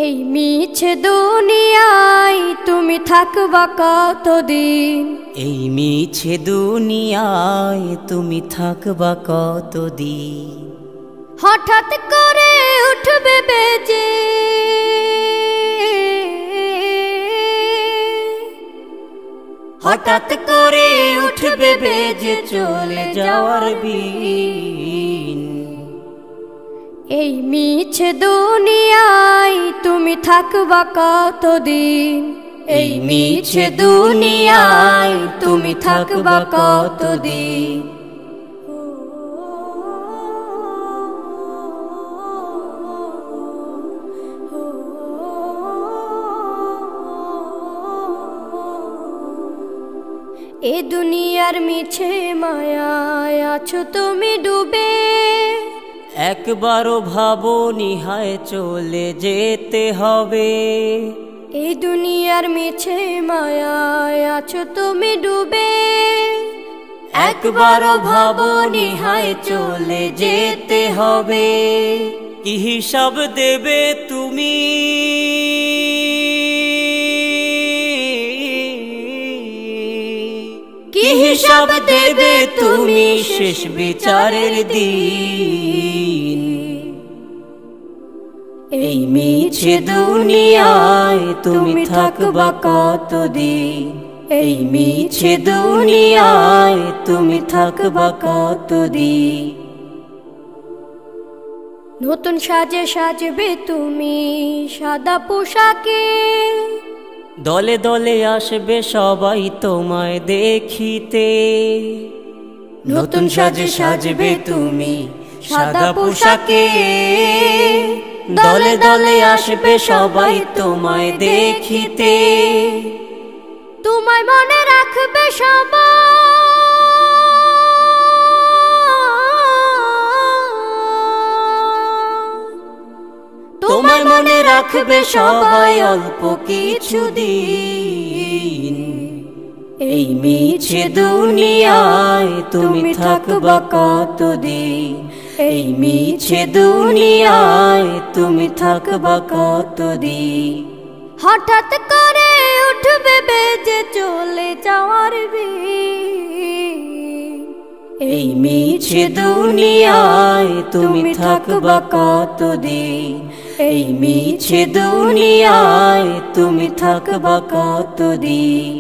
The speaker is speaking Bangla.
এই মিছে দুনিয়ায় তুমি থাকবা কতদিন? এই মিছে দুনিয়ায় তুমি থাকবা কতদিন? হঠাৎ করে উঠবে বেজে হঠাৎ করে উঠবে বেজে চলে যাওয়ার বিন। এই মিছে দুনিয়ায় তুমি থাকবা কতদিন? এই মিছে দুনিয়ায় তুমি থাকবা কতদিন? এ দুনিয়ার মিছে মায়ায় আছো তুমি ডুবে, একবারও ভাবোনি হায় চলে যেতে হবে। এই দুনিয়ার মিছে মায়ায় আছো তুমি ডুবে, একবারও ভাবোনি হায় চলে যেতে হবে। কি হিসাব দেবে তুমি? কি হিসাব দেবে তুমি শেষ বিচারের দিন? এই মিছে দুনিয়ায় তুমি থাকবা কতদিন? এই মিছে দুনিয়ায় তুমি থাকবা কতদিন? নতুন সাজে সাজবে তুমি সাদা পোশাকে, দলে দলে আসবে সবাই তোমায় দেখিতে। নতুন সাজে সাজবে তুমি সাদা পোশাকে, দলে দলে আসবে সবাই তোমায় দেখিতে। তোমায় মনে রাখবে সবাই, তোমায় মনে রাখবে সবাই অল্প কিছুদিন। এই মিছে দুনিয়ায় তুমি থাকবা কতদিন? এই মিছে দুনিয়ায় তুমি থাকবা কতদিন? হঠাৎ করে উঠবে বেজে চলে যাওয়ার বিন। এই মিছে দুনিয়ায় তুমি থাকবা কতদিন? এই মিছে দুনিয়ায় তুমি থাকবা কতদিন?